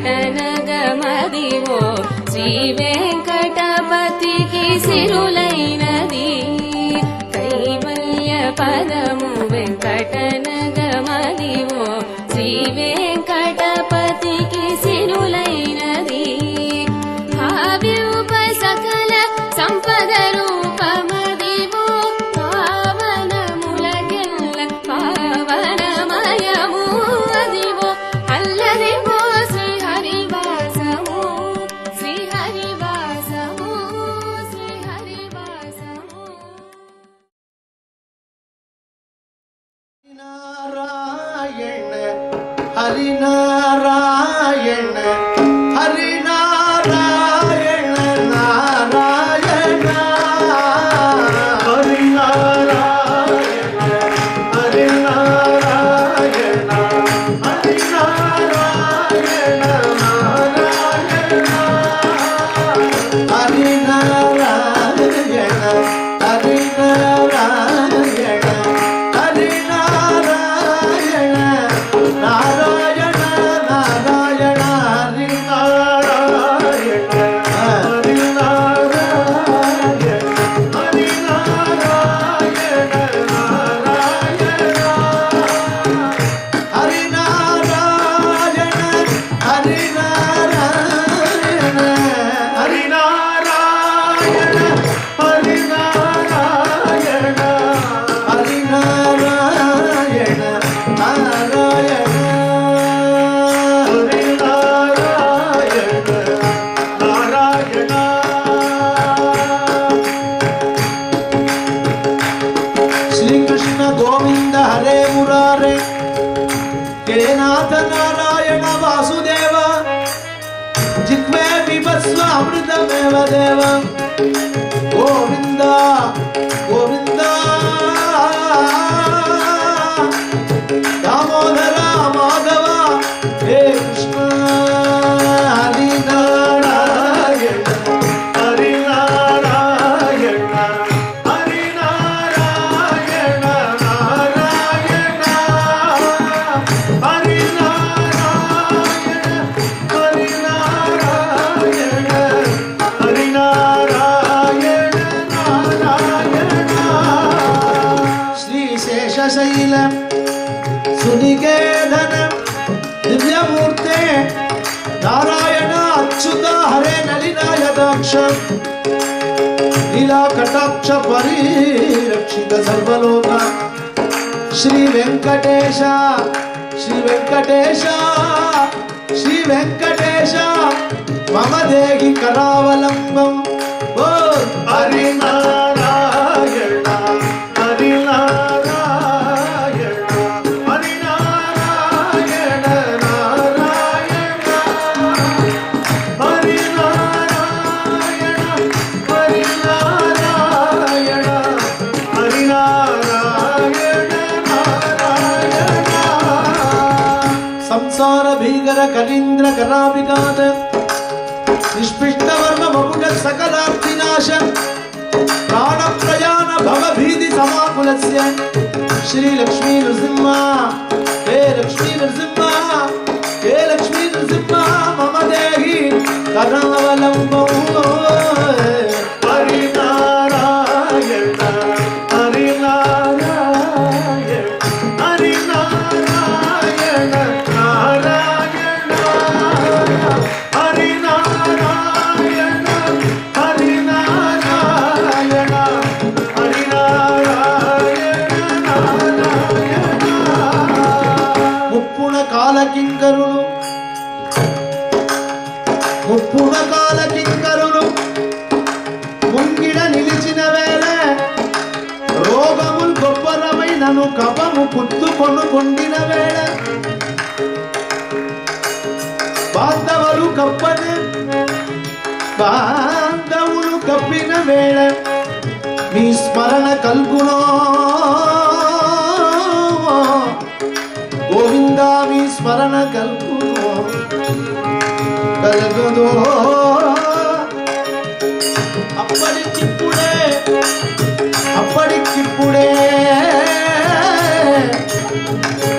వెంకటనగమదివో శ్రీ వెంకటపతికి సిరులైనది కైవల్య పదము వెంకటనగమదివో శ్రీ వెంకటపతికి సిరులైనది భావ్యూప సకల సంపద రూపమదివో పావనములకెల్ల పావనమయము అదివో అల్లదివో శ్రీహరివాసము శ్రీహరివాసము శ్రీహరివాసము. నారాయణ హరినారాయణ హరినారాయణ నారాయణ హరినారాయణ హరినారాయణ హరినారాయణ నారాయణ హరినారాయణ హరినారాయణ హరినారాయణ నారాయణ నారాయణ హరినారాయణ హరినారాయణ హరినారాయణ నారాయణ హరినారాయణ హరినారాయణ హరినారాయణ హరినారాయణ హరినారాయణ నారాయణ హరినారాయణ నారాయణ. శ్రీకృష్ణ గోవింద హరే మురారే హే నాథ నారాయణ వాసుదేవ జిహ్వే బిభస్వ అమృతమేవ దేవ గోవింద గోవింద దామోదర మాధవ హే కృష్ణ హరినారాయణ హరినారాయణ హరినారాయణ నారాయణ హరినారాయణ హరినారాయణ హరినారాయణ నారాయణ. శ్రీశేషశైల సునికేతన దివ్యమూర్తే నారాయణ అచ్యుత హరే నలినాయదాక్ష లీలా కటాక్ష పరిరక్షిత సర్వలోక శ్రీ వెంకటేశ శ్రీ వెంకటేశ శ్రీ వెంకటేశ మమ దేహి కరావలంబం ఓ హరినారాయణ హరినారాయణ హరినారాయణ నారాయణ హరినారాయణ హరినారాయణ హరినారాయణ నారాయణ. సంసార భీకర కలీంద్ర కరాభిఘాత నిష్పిష్టవర్మ మపుట సకలార్తినాశ ప్రాణ ప్రయాణ భవభీతి సమాకులస్య శ్రీ లక్ష్మీ నృసింహ హే లక్ష్మీ నృసింహ హే లక్ష్మీ నృసింహ మమ దేహి కరావలంబం హరినారాయణ హరినారాయణ హరినారాయణ నారాయణ హరినారాయణ హరినారాయణ హరినారాయణ నారాయణ. ముప్పున కాలకింకరులు ముప్పున కాలకింకరులు ముంగిడ నిలిచిన వేళ రోగములు గొప్పరమైనను కపము పుత్తుకొను కొండిన వేళ బాంధవులు కప్పని బాంధవులు కప్పిన వేళ మీ స్మరణ కల్గునో గోవింద మీ స్మరణ కల్గునో కలగదో అప్పటికిప్పుడే అప్పటికిప్పుడే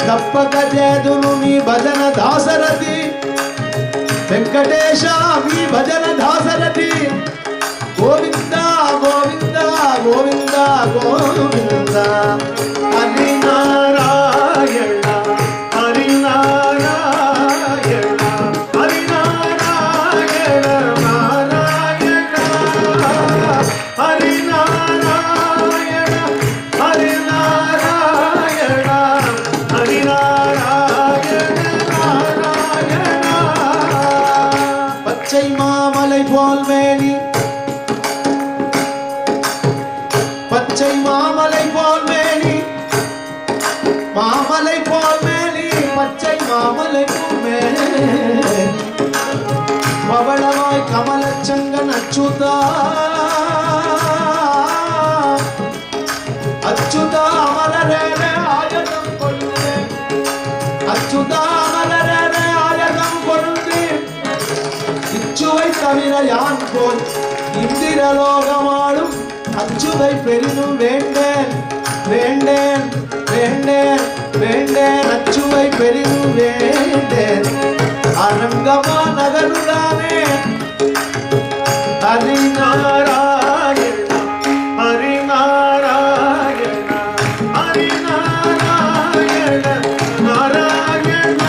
తప్పక చేదును మీ భజన దాసరథి వెంకటేశ మీ భజన దాసరథి గోవింద గోవింద గోవింద గోవింద హరినారాయణ హరినారాయణ హరినారాయణ నారాయణ హరినారాయణ హరినారాయణ హరినారాయణ నారాయణ பச்சை மாமலை போல் மேனி பச்சை மாமலை போல் மேனி மாமலை போல் மேனி பச்சை மாமலை போல் மேனி பவளமாய் கமலச்சங்கன் அச்சுதா அச்சுதா அமரரே ஆயதம் கொண்டு அச்சுதா அமரரே ஆயதம் கொண்டு இச்சுவை தவிர யான் போல் இந்திரலோகமாடும் அச்சுவை பெரிதும் வேண்டேன் வேண்டேன் வேண்டேன் வேண்டேன் அச்சுவை பெரிதும் வேண்டேன் அரங்கமா நகருடானே ஹரிநாராயண ஹரிநாராயண ஹரிநாராயண நாராயண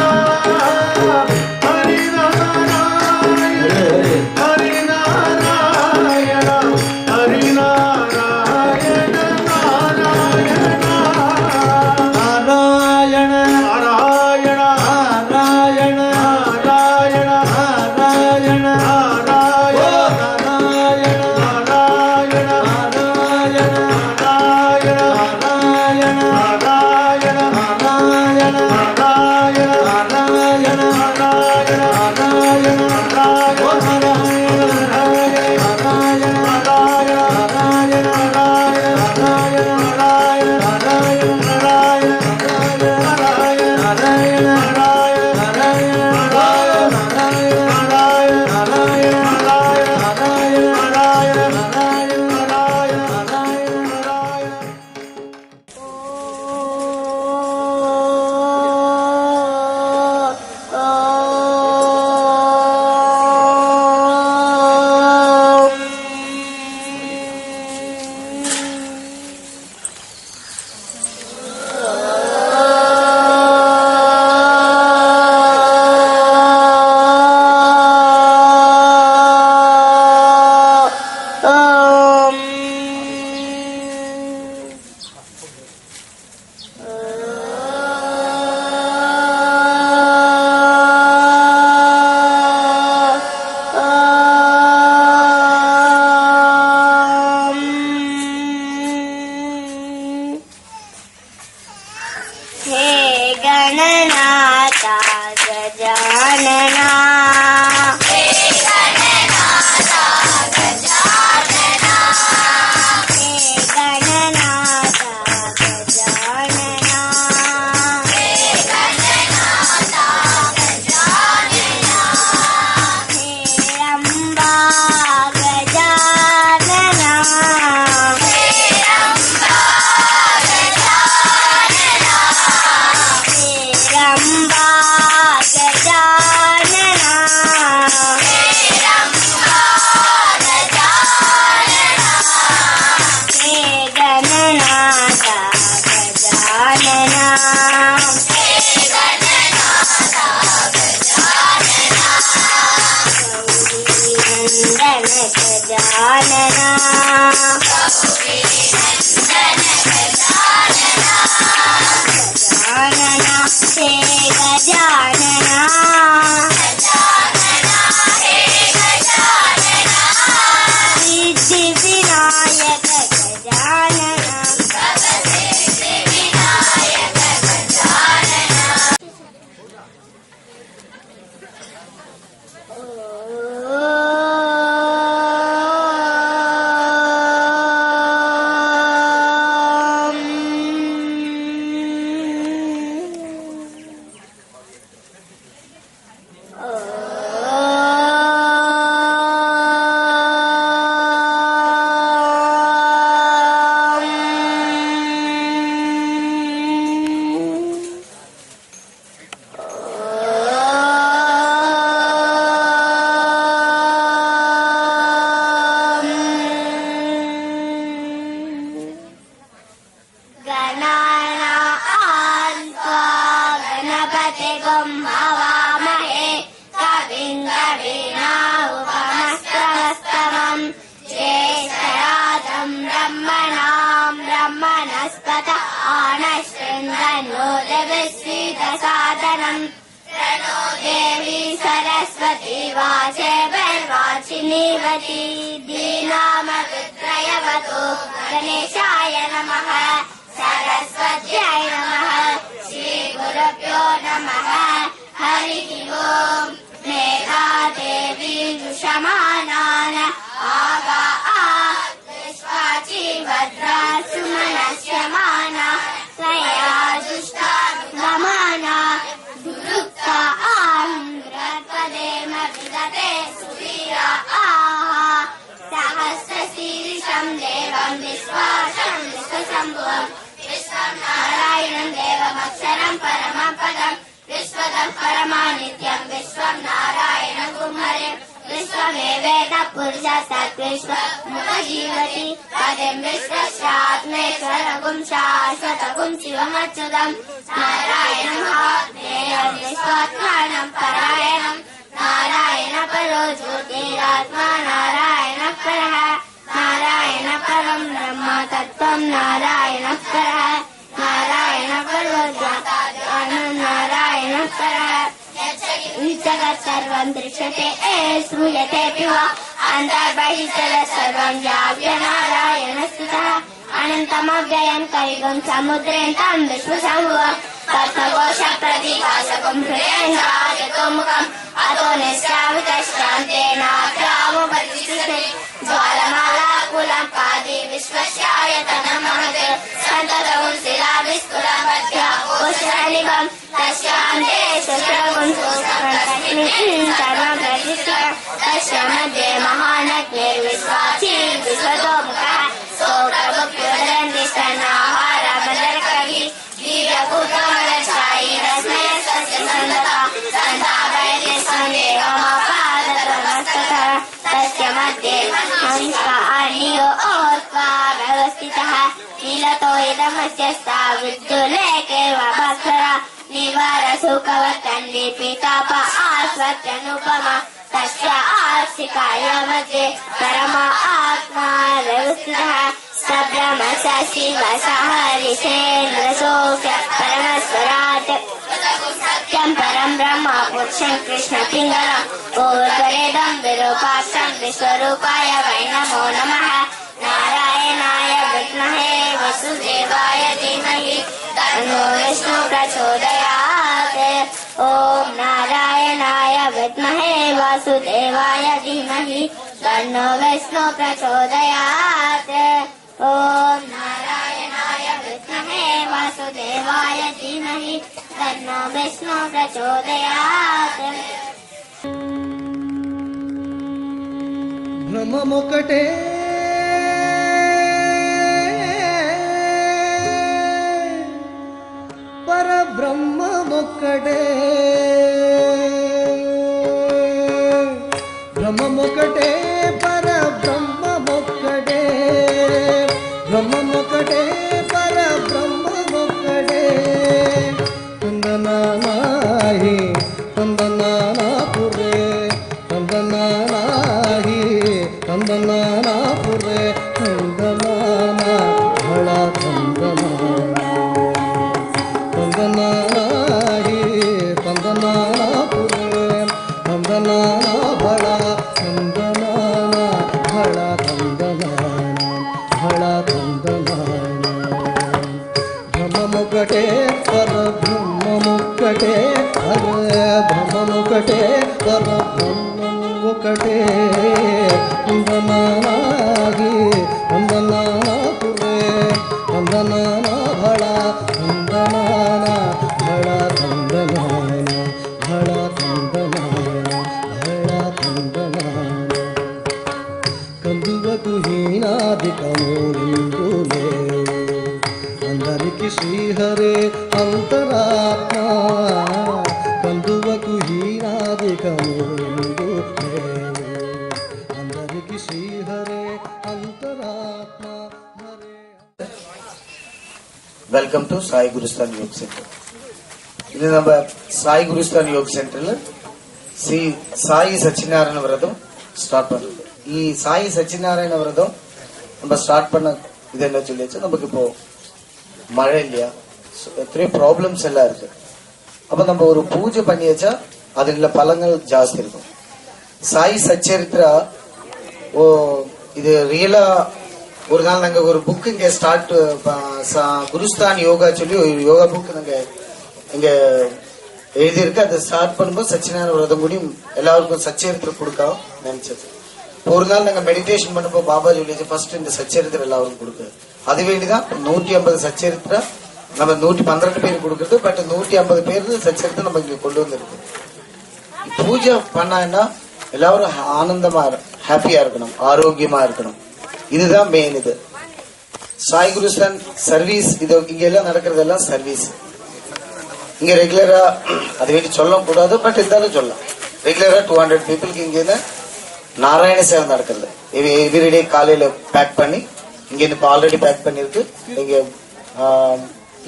ధీమత ఆనశ్చంద్రన్నోదవిశ్రీతసాదనం ప్రణో దేవి సరస్వతి వాచే వాచినీవతి దీనామవిత్రయవతు గణేశాయ నమః సరస్వత్యై నమః శ్రీ గురుభ్యో నమః హరి ఓం మేఘాదేవి ఋషమానాన ఆగా విశ్వాచి భద్రా సుమనస్యమాన స్వయా దుష్టా గమాన దురుక్త ఆంధ్రపదేమ విదతే సువీరా ఆహా సహస్రశీర్షం దేవం విశ్వాసం విశ్వశంభువం విశ్వం నారాయణం దేవమక్షరం పరమం పదం విశ్వదం పరమానిత్యం విశ్వం నారాయణం గుహరే విశ్వమేవేద పురుషస్తత్ విశ్వముపజీవతి పదం విశ్వస్యాత్మేశ్వరగుం శాశ్వతగుం శివమచ్యుతం నారాయణం జ్ఞేయం విశ్వాత్మానం పరాయణం నారాయణ పరో జ్యోతిరాత్మా నారాయణ పరః నారాయణ పరం బ్రహ్మ తత్వం నారాయణ పరః నారాయణ పరో జ్ఞానం నారాయణ పరః జగత్ సర్వం దృశ్యతే శ్రూయతేపి వా అంతర్బహిశ్చరత్ సర్వం వ్యాప్య నారాయణ స్థితః అనంతమవ్యయం కలిగం సముద్రేంతం విశ్వశంభువం తత్వకోశ ప్రతిభాసకం హృదయంగాముఖం అతో నిశ్రావితశ్రాంతేనాత్రాముపతిష్ఠతే జ్వాలమాలాకులం పాది విశ్వస్యాయతనం మహత్ సంతతం శిలాభిస్ఫురం మధ్యాకోశనిభం తస్యాంతే శుశ్రవం సర్వం ప్రతిష్ఠితం తస్య మధ్యే మహానగ్నిర్విశ్వాసీ విశ్వతోముఖః సోకభక్తురందిస్తన్నాహారమదర్కవి వీర్యభూతమలశాయి రస్మే సస్య సందతా సంతాపయతి సందేహమాపాదతమస్తతః తస్య మధ్యే హంస ఓర్త్వా వ్యవస్థితః నీలతో ఇదమస్య స్థావిద్దులేకే వభక్షర నివార సుఖవత్తన్వి పితాప ఆస్వత్యనుపమ తస్య ఆర్షికాయ మధ్యే పరమ ఆత్మా వ్యవస్థితః సబ్రహ్మ శివ సహరిషేంద్ర సోక్య పరమస్వరాట్ సత్యం పరం బ్రహ్మ పురుషం కృష్ణ పింగళం ఊర్ధ్వరేదం విరూపాక్షం విశ్వరూపాయ వై నమో నమః నారాయణాయ విద్మహే వసుదేవాయ ధీమహి తన్నో విష్ణు ప్రచోదయాత్ ఓం నారాయణాయ విద్మహే వాసుదేవాయ ధీమహి తన్నో విష్ణు ప్రచోదయాత్ ఓం నారాయణాయ విద్మహే వాసుదేవాయ ధీమహి తన్నో విష్ణు ప్రచోదయాత్ బ్రహ్మమొక్కటే పరబ్రహ్మమొక్కటే బ్రహ్మమొక్కటే పరబ్రహ్మమొక్కటే బ్రహ్మమొక్కటే పరబ్రహ్మమొక్కటే తందనానాహి తందనానాపురే తందనానాహి తందనానాపురే తందనానా భళ తందనాహి తందనానాపురే తందనానా భళ తందనానా భళ తందనానా భళ తందనానా బ్రహ్మముక్కటే పరబ్రహ్మముక్కటే పరబ్రహ్మముక్కటే పరబ్రహ్మముక్కటే తందనానాహి తందనాపురే తందనానా భళ తందనానా భళ తందనానా భళ తందనానా భళ తందనానా కందువకు హీనాధికమూలిందులే అందరికి శ్రీహరే అంతరాత్మ కందువకు హీనాధికమూలిందులే అందరికి శ్రీహరే అంతరాత్మ హరే. Welcome to Sai Gurusthan Yog centre. இது நம்ம சாய் குருஸ்தான் யோக் சென்டர்ல ஸ்ரீ சாயி சச்சிநாராயண விரதம் ஸ்டார்ட் பண்றது. ఈ సాయి సత్యనారాయణ వ్రతం நம்ம స్టార్ట్ பண்ண ఇది என்ன சொல்லியாச்சு. நமக்கு இப்போ மழை இல்லையா, எத்தனையோ ப்ராப்ளம்ஸ் எல்லாம் இருக்கு. அப்ப நம்ம ஒரு பூஜை பண்ணி வச்சா அதுல பலங்கள் ஜாஸ்தி இருக்கும். சாய் சச்சரித்ரா இது ரியலா ஒரு நாள் நாங்க ஒரு புக் இங்க ஸ்டார்ட் குருஸ்தான் யோகா சொல்லி ஒரு யோகா புக் நாங்க இங்க எழுதியிருக்கு. அதை ஸ்டார்ட் பண்ணும்போது சச்சினாராயண விரதம் கூடி எல்லாருக்கும் சச்சரித்திரம் கொடுக்க நினைச்சது. ஒரு நாள் நாங்க மெடிடேஷன் பண்ணும்போது பாபா சொல்லிச்சு ஃபர்ஸ்ட் இந்த சச்சரித்திரம் எல்லாருக்கும் கொடுக்க. அது வேண்டிதான் 150 சச்சரித்திரம் நம்ம 112 பேர் கொடுக்கறது. பட் 150 பேர் சச்சரித்திரம் நம்ம இங்க கொண்டு வந்திருக்கு. பூஜை பண்ணா எல்லாரும் ஆனந்தமா ஹாப்பியா இருக்கணும், ஆரோக்கியமா இருக்கணும். இதுதான் மெயின். இது சாய் குருஸ்தான் சர்வீஸ். இது இங்க எல்லாம் நடக்கிறதெல்லாம் சர்வீஸ். இங்க ரெகுலரா அது வேண்டி சொல்ல கூடாது, பட் இருந்தாலும் சொல்லலாம். ரெகுலரா 200 பீப்புளுக்கு இங்க நாராயண சேவை நடக்கிறது. எவ்ரிடே காலையில பேக் பண்ணி இங்க இப்ப ஆல்ரெடி பேக் பண்ணிருக்கு. இங்க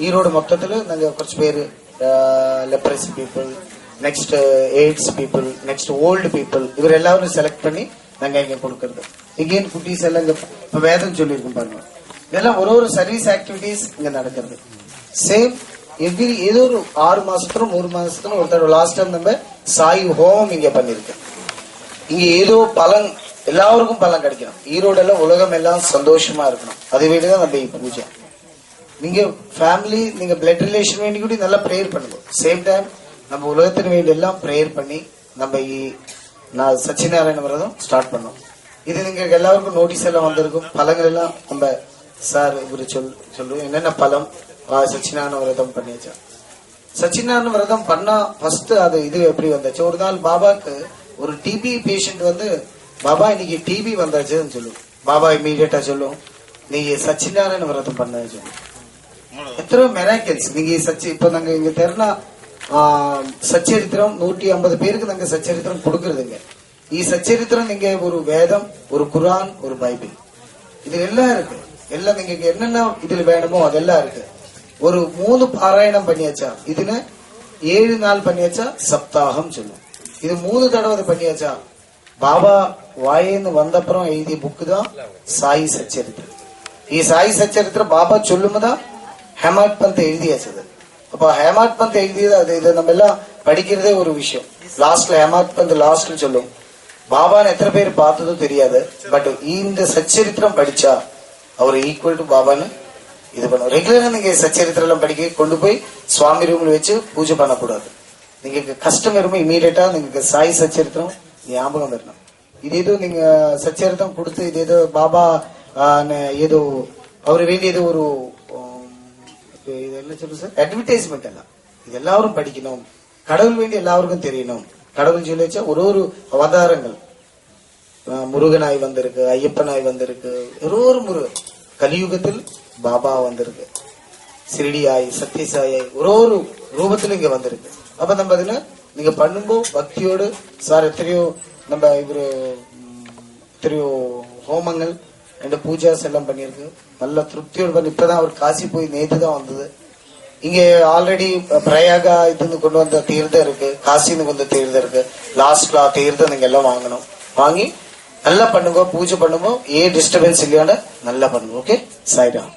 ஈரோடு மொத்தத்துல நாங்க கொஞ்சம் பேரு leprosy people, next AIDS people, next old people, இவர் எல்லாரும் செலக்ட் பண்ணி நாங்க இங்க கொடுக்கறது. இங்கேயும் குட்டீஸ் எல்லாம் இங்க வேதம் சொல்லியிருக்கோம் பாருங்க. இதெல்லாம் ஒரு சர்வீஸ் ஆக்டிவிட்டிஸ் இங்க நடக்கிறது. சேம் ஏதோ ஒரு 6 மாசத்துல 3 மாசத்துல ஒரு தடவை லாஸ்ட் டைம் நம்ம சாய் ஹோமம் இங்க பண்ணிருக்கோம். இங்க ஏதோ பலன் எல்லாருக்கும் பலன் கிடைக்கணும். ஈரோடு எல்லாம் உலகம் எல்லாம் சந்தோஷமா இருக்கணும். அது வேண்டிதான் நம்ம பூஜை. நீங்க ஃபேமிலி நீங்க பிளட் ரிலேஷன் வேண்டி கூட நல்லா ப்ரேயர் பண்ணுங்க. சேம் டைம் நம்ம உலகத்தின் வேண்டி எல்லாம் ப்ரேயர் பண்ணி நம்ம சச்சிநாராயண விரதம் ஸ்டார்ட் பண்ணோம். இது நீங்க எல்லாருக்கும் நோட்டீஸ் எல்லாம் வந்திருக்கும். பழங்கள் எல்லாம் நம்ம சார் இவரு சொல்லுவோம் என்னென்ன பழம் சச்சிநாராயண விரதம் பண்ணியாச்சா. சச்சிநாராயண விரதம் பண்ணா ஃபர்ஸ்ட் அது இது எப்படி வந்துச்சு. ஒரு நாள் பாபாக்கு ஒரு டிபி பேஷண்ட் வந்து பாபா இன்னைக்கு டிபி வந்தாச்சுன்னு சொல்லுவோம். பாபா இமீடியட்டா சொல்லும் நீங்க சச்சிநாராயண விரதம் பண்ண சொல்லுவோம். எத்தனை மெராக்கிள்ஸ் நீங்க இப்ப நாங்க இங்க தெரியல சச்சரித்திரம் 150 பேருக்கு நாங்க சச்சரித்திரம் கொடுக்கறதுங்க. சச்சரித்திரம் நீங்க ஒரு வேதம், ஒரு குரான், ஒரு பைபிள், இது எல்லாம் இருக்கு. எல்லாம் நீங்க என்னென்ன இதுல வேணுமோ அதெல்லாம் இருக்கு. ஒரு 3 பாராயணம் பண்ணியாச்சா, இதுல 7 நாள் பண்ணியாச்சா சப்தாகம் சொல்லுவோம். இது 3 தடவை பண்ணியாச்சா. பாபா வாயின்னு வந்தப்புறம் எழுதிய புக்கு தான் சாய் சச்சரித்திரம். சாய் சச்சரித்திரம் பாபா சொல்லும்போதான் ஹேமாட் பந்த் எழுதியாச்சது. அப்ப ஹேமாட் பந்த் எழுதியது அது இதை நம்ம எல்லாம் படிக்கிறதே ஒரு விஷயம். லாஸ்ட்ல ஹேமாட் பந்த் லாஸ்ட்ல சொல்லும் பாபான்னு எத்தனை பேர் பார்த்ததும் தெரியாது. பட் இந்த சச்சரித்திரம் படிச்சா அவர் ஈக்குவல் டு பாபான்னு இது பண்ணும். ரெகுலரா நீங்க சச்சரித்திரம் படிக்க கொண்டு போய் சுவாமி ரூம்ல வச்சு பூஜை பண்ணக்கூடாது. நீங்க கஷ்டம் வரும்போது இமீடியட்டா நீங்க சாய் சச்சரித்திரம் ஞாபகம் வரணும். இது ஏதோ நீங்க சச்சரித்திரம் கொடுத்து இது ஏதோ பாபா ஏதோ அவரு வேண்டியது ஒரு என்ன சொல்றது சார் அட்வர்டைஸ்மெண்ட் எல்லாம் இது எல்லாரும் படிக்கணும். கடவுள் வேண்டி எல்லாருக்கும் தெரியணும். கடவுள் சொல்லி வச்சா ஒரு அவதாரங்கள் முருகனாய் வந்திருக்கு, ஐயப்பனாய் வந்திருக்கு, ஒரு முருகன் கலியுகத்தில் பாபா வந்திருக்கு, சிறிடியாய் சத்யசாயை ஒரு ரூபத்துல இங்க வந்திருக்கு. அப்ப நம்ம அதுல நீங்க பண்ணும்போது பக்தியோடு சார் எத்தனையோ நம்ம இவரு எத்தனையோ ஹோமங்கள் ரெண்டு பூஜாஸ் எல்லாம் பண்ணிருக்கு. நல்ல திருப்தியோடு பண்ணி இப்பதான் அவர் காசி போய் நேற்று தான் வந்தது. இங்க ஆல்ரெடி பிரயாகா இது கொண்டு வந்த தீர்த்தம் இருக்கு, காசின்னு கொண்டு தீர்த்தம் இருக்கு. லாஸ்ட்ல தீர்த்தம் நீங்க எல்லாம் வாங்கணும். வாங்கி நல்லா பண்ணுங்க, பூஜை பண்ணுங்க. டிஸ்டர்பன்ஸ் இல்லையான நல்லா பண்ணுங்க. ஓகே, சாய்ராம்.